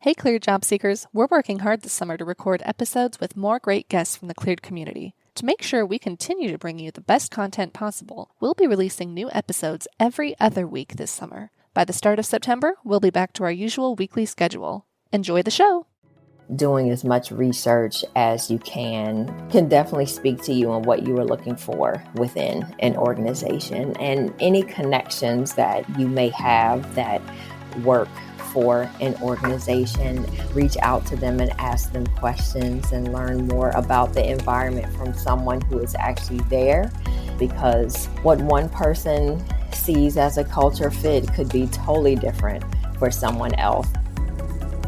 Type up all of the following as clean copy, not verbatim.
Hey, Cleared Job Seekers. We're working hard this summer to record episodes with more great guests from the Cleared community. To make sure we continue to bring you the best content possible, we'll be releasing new episodes every other week this summer. By the start of September, we'll be back to our usual weekly schedule. Enjoy the show! Doing as much research as you can definitely speak to you on what you are looking for within an organization, and any connections that you may have that work for an organization. Reach out to them and ask them questions and learn more about the environment from someone who is actually there, because what one person sees as a culture fit could be totally different for someone else.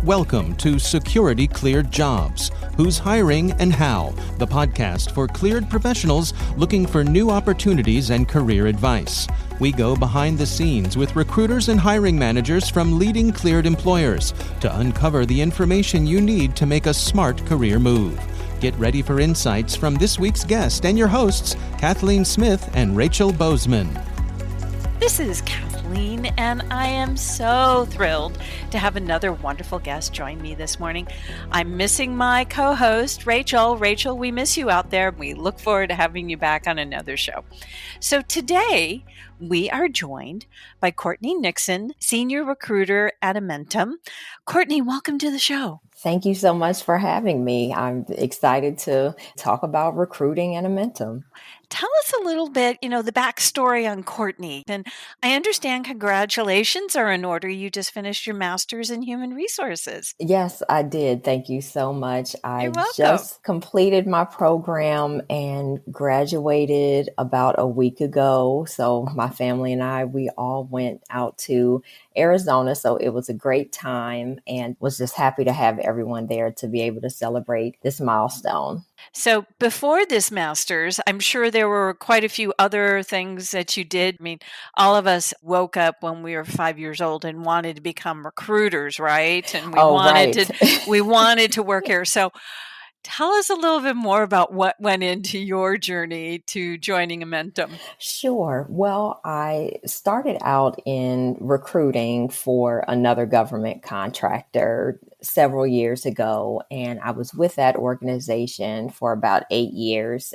Welcome to Security Cleared Jobs, Who's Hiring and How, the podcast for cleared professionals looking for new opportunities and career advice. We go behind the scenes with recruiters and hiring managers from leading cleared employers to uncover the information you need to make a smart career move. Get ready for insights from this week's guest and your hosts, Kathleen Smith and Rachel Bozeman. This is Kathleen, and I am so thrilled to have another wonderful guest join me this morning. I'm missing my co-host, Rachel. Rachel, we miss you out there. We look forward to having you back on another show. So today, we are joined by Courtney Nixon, Senior Recruiter at Amentum. Courtney, welcome to the show. Thank you so much for having me. I'm excited to talk about recruiting at Amentum. Tell us a little bit, the backstory on Courtney. And I understand congratulations are in order. You just finished your master's in human resources. Yes, I did. Thank you so much. You're welcome. Just completed my program and graduated about a week ago. So my family and I, we all went out to Arizona. So it was a great time and was just happy to have everyone there to be able to celebrate this milestone. So before this master's, I'm sure there were quite a few other things that you did. I mean, all of us woke up when we were 5 years old and wanted to become recruiters, right? And we wanted to work here. So tell us a little bit more about what went into your journey to joining Amentum. Sure. Well, I started out in recruiting for another government contractor several years ago, and I was with that organization for about 8 years.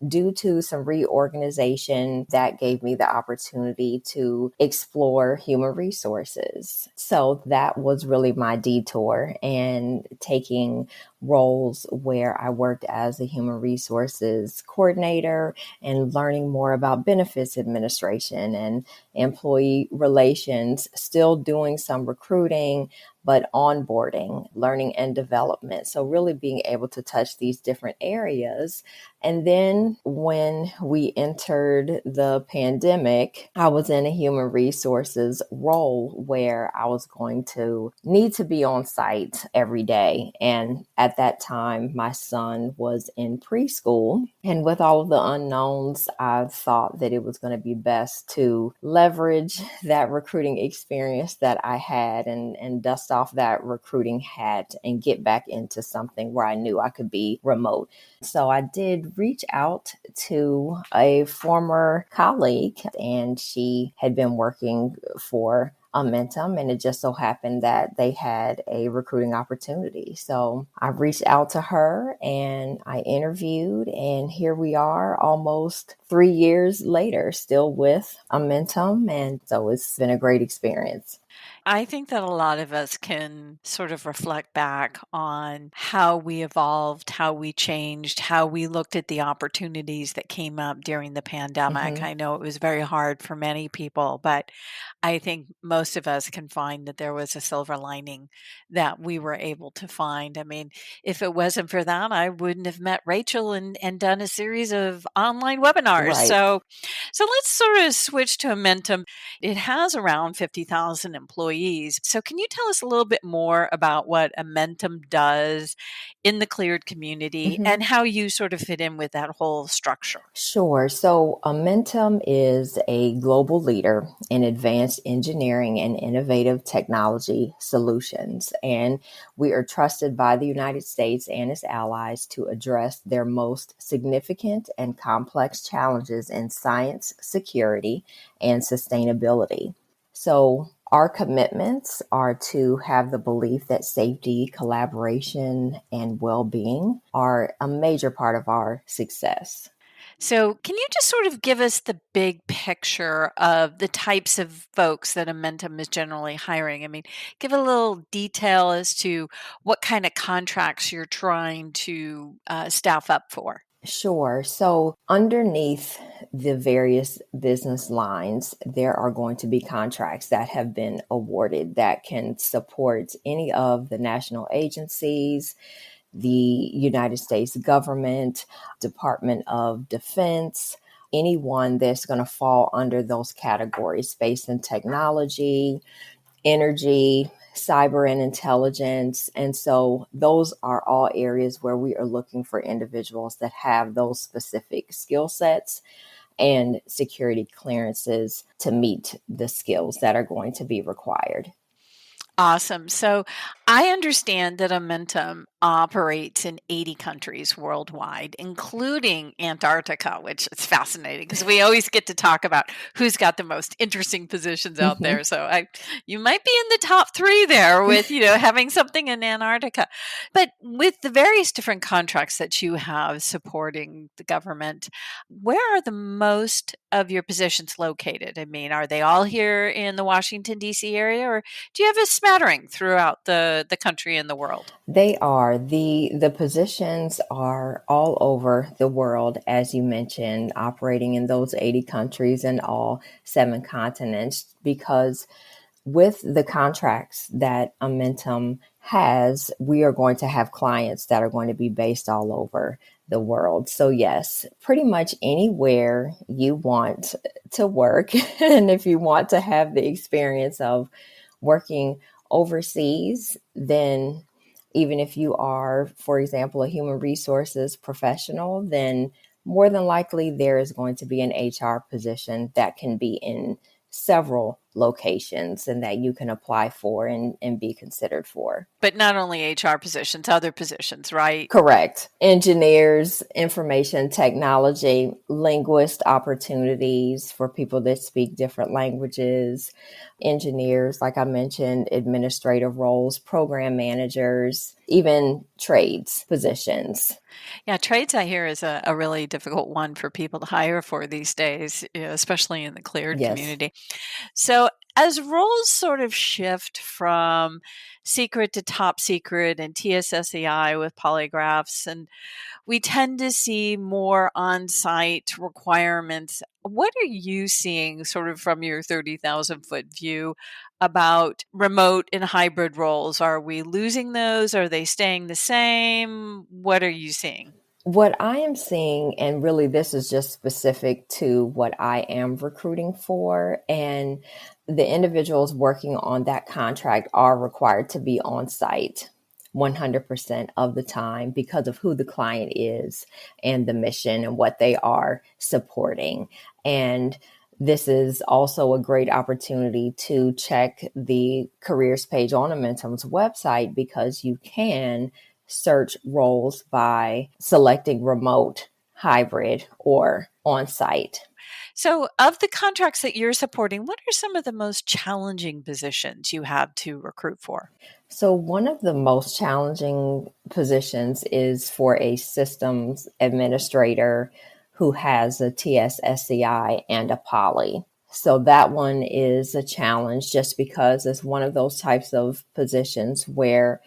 Due to some reorganization, that gave me the opportunity to explore human resources. So that was really my detour, and taking roles where I worked as a human resources coordinator and learning more about benefits administration and employee relations, still doing some recruiting, but onboarding, learning and development. So really being able to touch these different areas. And then when we entered the pandemic, I was in a human resources role where I was going to need to be on site every day. And at that time, my son was in preschool. And with all of the unknowns, I thought that it was going to be best to leverage that recruiting experience that I had and dust off that recruiting hat and get back into something where I knew I could be remote. So I did reach out to a former colleague, and she had been working for Amentum, and it just so happened that they had a recruiting opportunity. So I reached out to her and I interviewed, and here we are almost 3 years later, still with Amentum. And so it's been a great experience. I think that a lot of us can sort of reflect back on how we evolved, how we changed, how we looked at the opportunities that came up during the pandemic. Mm-hmm. I know it was very hard for many people, but I think most of us can find that there was a silver lining that we were able to find. I mean, if it wasn't for that, I wouldn't have met Rachel and done a series of online webinars. Right. So let's sort of switch to Amentum. It has around 50,000 employees. So can you tell us a little bit more about what Amentum does in the cleared community and how you sort of fit in with that whole structure? Sure. So Amentum is a global leader in advanced engineering and innovative technology solutions. And we are trusted by the United States and its allies to address their most significant and complex challenges in science, security, and sustainability. So Our commitments are to have the belief that safety, collaboration, and well-being are a major part of our success. So, can you just sort of give us the big picture of the types of folks that Amentum is generally hiring? I mean, give a little detail as to what kind of contracts you're trying to staff up for. Sure. So underneath the various business lines, there are going to be contracts that have been awarded that can support any of the national agencies, the United States government, Department of Defense, anyone that's going to fall under those categories: space and technology, energy, cyber and intelligence. And so those are all areas where we are looking for individuals that have those specific skill sets and security clearances to meet the skills that are going to be required. Awesome. So I understand that Amentum operates in 80 countries worldwide, including Antarctica, which is fascinating because we always get to talk about who's got the most interesting positions out there. So you might be in the top 3 there with, having something in Antarctica. But with the various different contracts that you have supporting the government, where are the most of your positions located? I mean, are they all here in the Washington, D.C. area, or do you have a smattering throughout the country and the world? They are. The positions are all over the world, as you mentioned, operating in those 80 countries and all 7 continents, because with the contracts that Amentum has, we are going to have clients that are going to be based all over the world. So yes, pretty much anywhere you want to work. And if you want to have the experience of working overseas, then even if you are, for example, a human resources professional, then more than likely there is going to be an HR position that can be in several locations and that you can apply for and be considered for. But not only HR positions, other positions, right? Correct. Engineers, information technology, linguist opportunities for people that speak different languages, engineers, like I mentioned, administrative roles, program managers, even trades positions. Yeah, trades I hear is a really difficult one for people to hire for these days, especially in the cleared Yes. community. So as roles sort of shift from secret to top secret and TSSCI with polygraphs, and we tend to see more on-site requirements. What are you seeing sort of from your 30,000 foot view about remote and hybrid roles? Are we losing those? Are they staying the same? What are you seeing? What I am seeing, and really this is just specific to what I am recruiting for, and the individuals working on that contract are required to be on site 100% of the time because of who the client is and the mission and what they are supporting. And this is also a great opportunity to check the careers page on Amentum's website because you can search roles by selecting remote, hybrid, or on-site. So, of the contracts that you're supporting, what are some of the most challenging positions you have to recruit for? So one of the most challenging positions is for a systems administrator who has a TSSCI and a poly. So that one is a challenge just because it's one of those types of positions where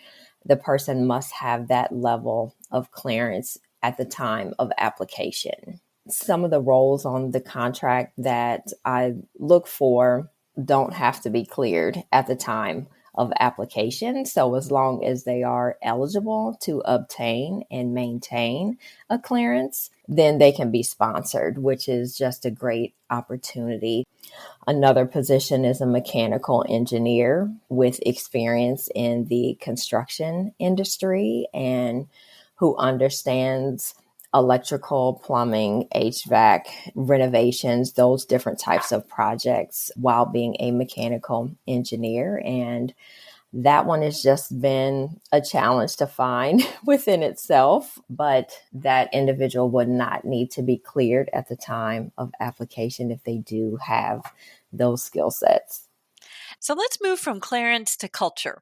the person must have that level of clearance at the time of application. Some of the roles on the contract that I look for don't have to be cleared at the time of application. So as long as they are eligible to obtain and maintain a clearance, then they can be sponsored, which is just a great opportunity. Another position is a mechanical engineer with experience in the construction industry and who understands electrical, plumbing, HVAC, renovations, those different types of projects while being a mechanical engineer. And that one has just been a challenge to find within itself, but that individual would not need to be cleared at the time of application if they do have those skill sets. So let's move from clearance to culture.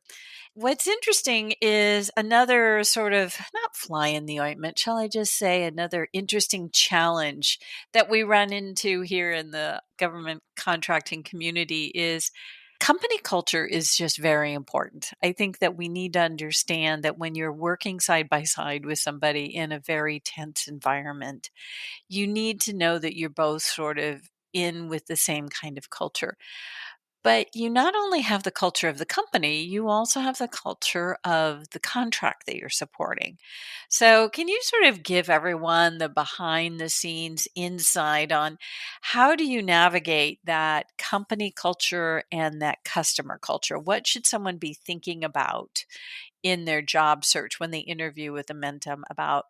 What's interesting is another sort of, not fly in the ointment, shall I just say, another interesting challenge that we run into here in the government contracting community is company culture is just very important. I think that we need to understand that when you're working side by side with somebody in a very tense environment, you need to know that you're both sort of in with the same kind of culture. But you not only have the culture of the company, you also have the culture of the contract that you're supporting. So, can you sort of give everyone the behind the scenes insight on how do you navigate that company culture and that customer culture? What should someone be thinking about in their job search when they interview with Amentum about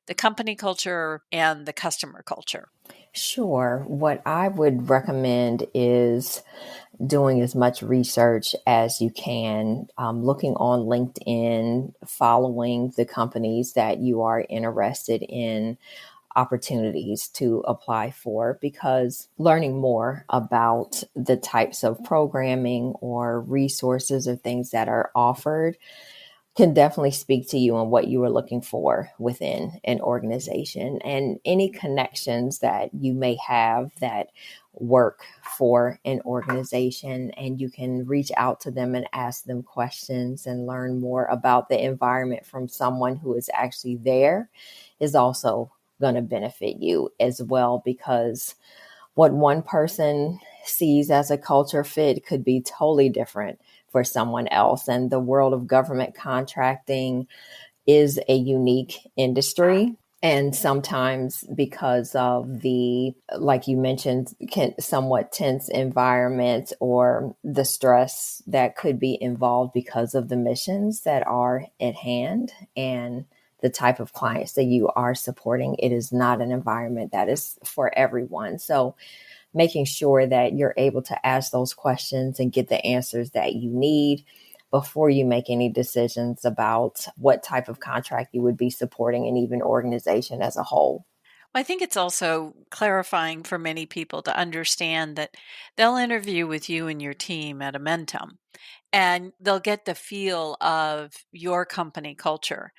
the company culture and the customer culture? Sure. What I would recommend is doing as much research as you can, looking on LinkedIn, following the companies that you are interested in opportunities to apply for, because learning more about the types of programming or resources or things that are offered can definitely speak to you and what you are looking for within an organization, and any connections that you may have that work for an organization, and you can reach out to them and ask them questions and learn more about the environment from someone who is actually there is also going to benefit you as well, because what one person sees as a culture fit could be totally different for someone else. And the world of government contracting is a unique industry. And sometimes, because of the, like you mentioned, somewhat tense environment or the stress that could be involved because of the missions that are at hand and the type of clients that you are supporting, it is not an environment that is for everyone. So making sure that you're able to ask those questions and get the answers that you need before you make any decisions about what type of contract you would be supporting and even organization as a whole. I think it's also clarifying for many people to understand that they'll interview with you and your team at Amentum, and they'll get the feel of your company culture.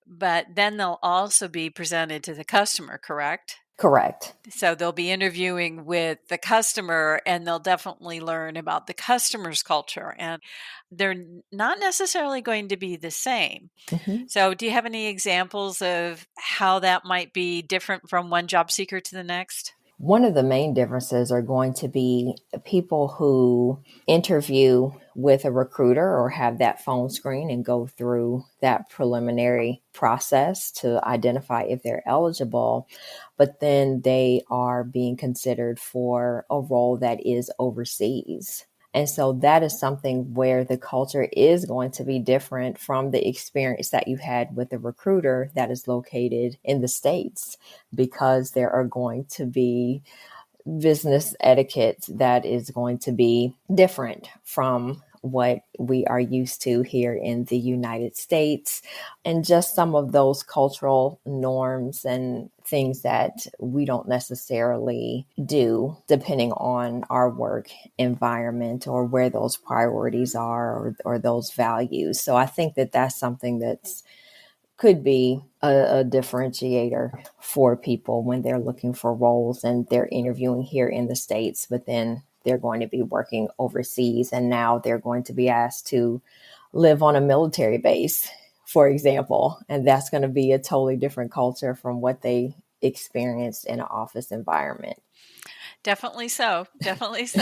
But then they'll also be presented to the customer, correct? Correct. So they'll be interviewing with the customer and they'll definitely learn about the customer's culture. And they're not necessarily going to be the same. Mm-hmm. So, do you have any examples of how that might be different from one job seeker to the next? One of the main differences are going to be people who interview with a recruiter or have that phone screen and go through that preliminary process to identify if they're eligible, but then they are being considered for a role that is overseas. And so that is something where the culture is going to be different from the experience that you had with a recruiter that is located in the States, because there are going to be business etiquette that is going to be different from what we are used to here in the United States, and just some of those cultural norms and things that we don't necessarily do depending on our work environment or where those priorities are, or those values. So I think that that's something that's could be a differentiator for people when they're looking for roles and they're interviewing here in the States, but then they're going to be working overseas, and now they're going to be asked to live on a military base, for example, and that's going to be a totally different culture from what they experienced in an office environment. Definitely so. Definitely so.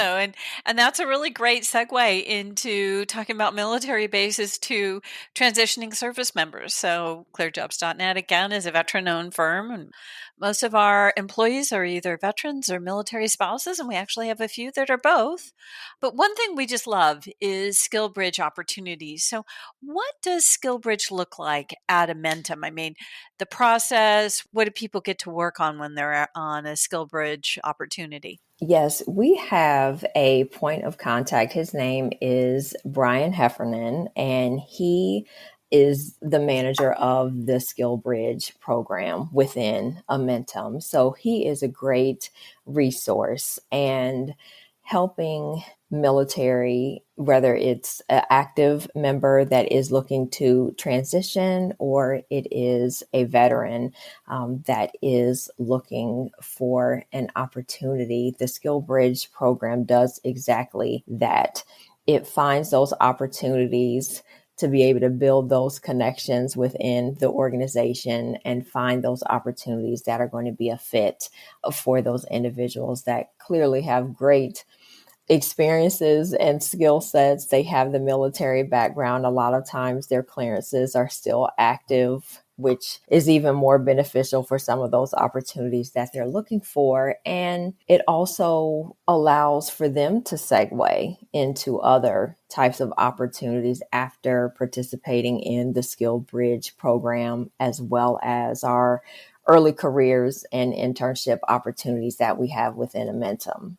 And that's a really great segue into talking about military bases to transitioning service members. So ClearedJobs.Net again is a veteran-owned firm, and most of our employees are either veterans or military spouses, and we actually have a few that are both. But one thing we just love is skill bridge opportunities. So what does skill bridge look like at Amentum? I mean, the process, what do people get to work on when they're on a skill bridge opportunity? Yes, we have a point of contact. His name is Brian Heffernan, and he is the manager of the Skill Bridge program within Amentum. So he is a great resource, and helping military, whether it's an active member that is looking to transition or it is a veteran that is looking for an opportunity. The Skill Bridge program does exactly that. It finds those opportunities to be able to build those connections within the organization and find those opportunities that are going to be a fit for those individuals that clearly have great experiences and skill sets. They have the military background. A lot of times their clearances are still active, which is even more beneficial for some of those opportunities that they're looking for. And it also allows for them to segue into other types of opportunities after participating in the Skill Bridge program, as well as our early careers and internship opportunities that we have within Amentum.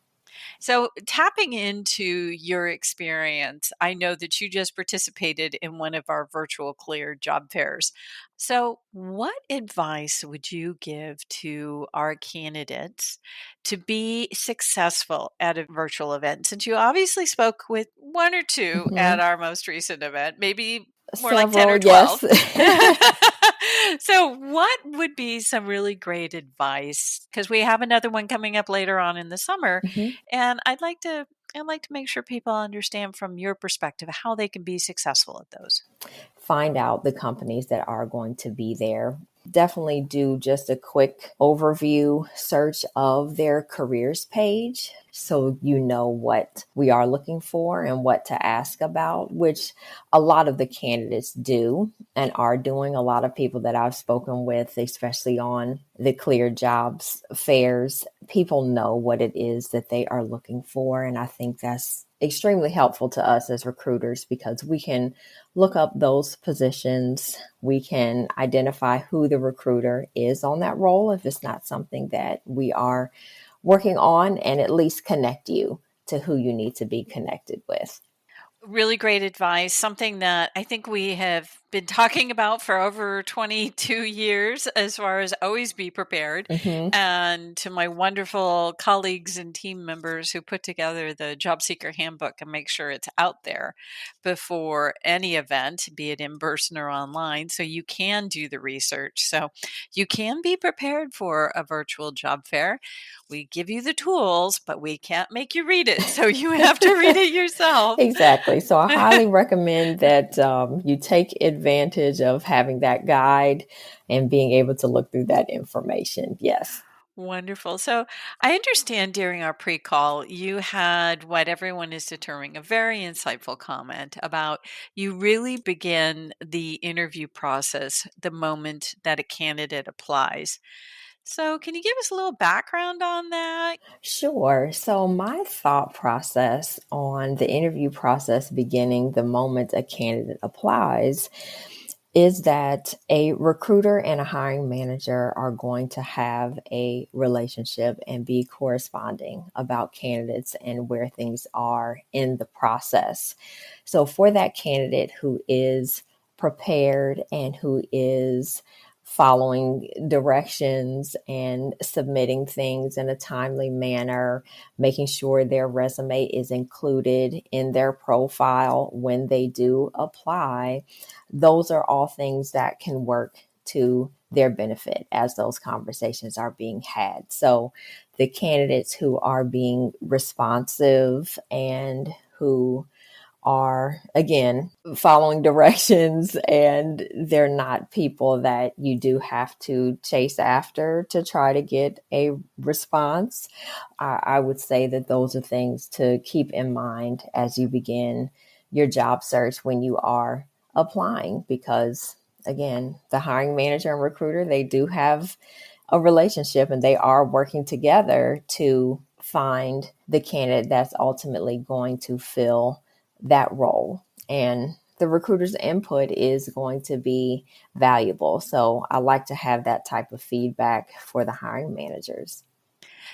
So, tapping into your experience, I know that you just participated in one of our virtual Cleared job fairs. So, what advice would you give to our candidates to be successful at a virtual event? Since you obviously spoke with one or two at our most recent event, maybe more like 10 or Several, 12. yes. So, what would be some really great advice? Because we have another one coming up later on in the summer, and I'd like to make sure people understand from your perspective how they can be successful at those. Find out the companies that are going to be there. Definitely do just a quick overview search of their careers page so you know what we are looking for and what to ask about, which a lot of the candidates do and are doing. A lot of people that I've spoken with, especially on the Cleared Jobs fairs, people know what it is that they are looking for. And I think that's extremely helpful to us as recruiters because we can look up those positions. We can identify who the recruiter is on that role if it's not something that we are working on, and at least connect you to who you need to be connected with. Really great advice, something that I think we have been talking about for over 22 years as far as always be prepared. And to my wonderful colleagues and team members who put together the Job Seeker Handbook and make sure it's out there before any event, be it in person or online, so you can do the research. So you can be prepared for a virtual job fair. We give you the tools, but we can't make you read it. So you have to read it yourself. Exactly. So I highly recommend that you take advantage of having that guide and being able to look through that information. Yes. Wonderful. So I understand during our pre-call, you had what everyone is determining a very insightful comment about you really begin the interview process the moment that a candidate applies. So can you give us a little background on that? Sure. So my thought process on the interview process beginning the moment a candidate applies is that a recruiter and a hiring manager are going to have a relationship and be corresponding about candidates and where things are in the process. So for that candidate who is prepared and who is following directions and submitting things in a timely manner, making sure their resume is included in their profile when they do apply, those are all things that can work to their benefit as those conversations are being had. So the candidates who are being responsive and who are, again, following directions and they're not people that you do have to chase after to try to get a response. I would say that those are things to keep in mind as you begin your job search when you are applying, because again, the hiring manager and recruiter, they do have a relationship and they are working together to find the candidate that's ultimately going to fill that role. And the recruiter's input is going to be valuable. So I like to have that type of feedback for the hiring managers.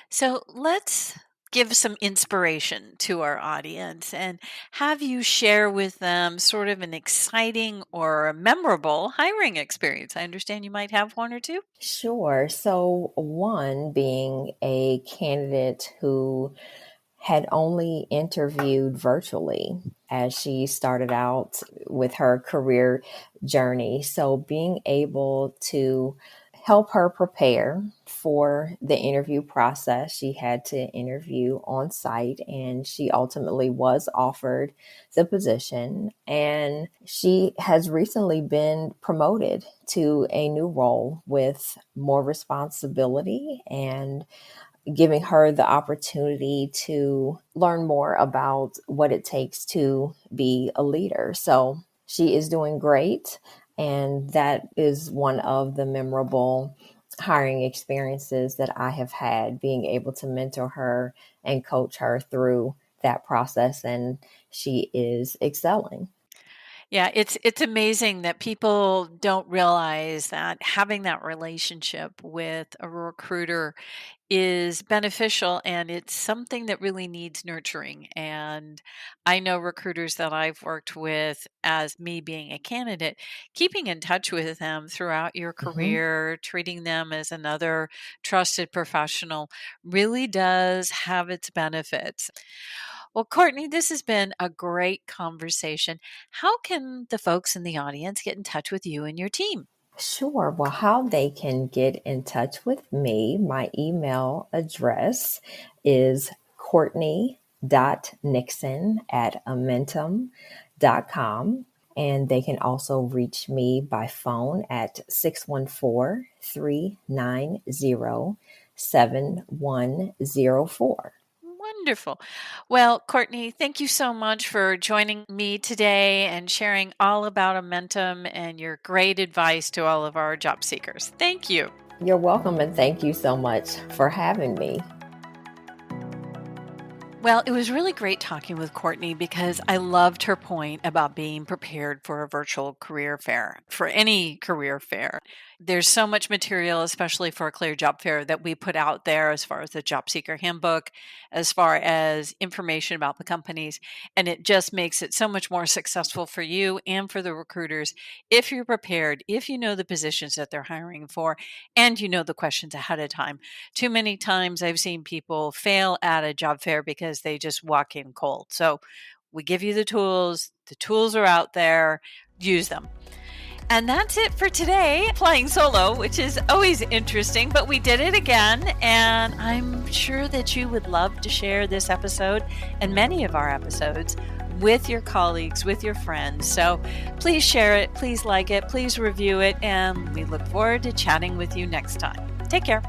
So let's give some inspiration to our audience and have you share with them sort of an exciting or a memorable hiring experience. I understand you might have one or two. Sure. So one being a candidate who had only interviewed virtually as she started out with her career journey. So being able to help her prepare for the interview process, she had to interview on site, and she ultimately was offered the position. And she has recently been promoted to a new role with more responsibility and giving her the opportunity to learn more about what it takes to be a leader. So she is doing great. And that is one of the memorable hiring experiences that I have had, being able to mentor her and coach her through that process. And she is excelling. Yeah, it's amazing that people don't realize that having that relationship with a recruiter is beneficial, and it's something that really needs nurturing. And I know recruiters that I've worked with, as me being a candidate, keeping in touch with them throughout your Mhm. career, treating them as another trusted professional really does have its benefits. Well, Courtney, this has been a great conversation. How can the folks in the audience get in touch with you and your team? Sure. Well, how they can get in touch with me, my email address is Courtney.Nixon@Amentum.com. And they can also reach me by phone at 614-390-7104. Wonderful. Well, Courtney, thank you so much for joining me today and sharing all about Amentum and your great advice to all of our job seekers. Thank you. You're welcome, and thank you so much for having me. Well, it was really great talking with Courtney because I loved her point about being prepared for a virtual career fair, for any career fair. There's so much material, especially for a Clear Job Fair, that we put out there as far as the job seeker handbook, as far as information about the companies. And it just makes it so much more successful for you and for the recruiters if you're prepared, if you know the positions that they're hiring for, and you know the questions ahead of time. Too many times I've seen people fail at a job fair because they just walk in cold. So we give you the tools are out there, use them. And that's it for today, flying solo, which is always interesting, but we did it again. And I'm sure that you would love to share this episode and many of our episodes with your colleagues, with your friends. So please share it, please like it, please review it, and we look forward to chatting with you next time. Take care.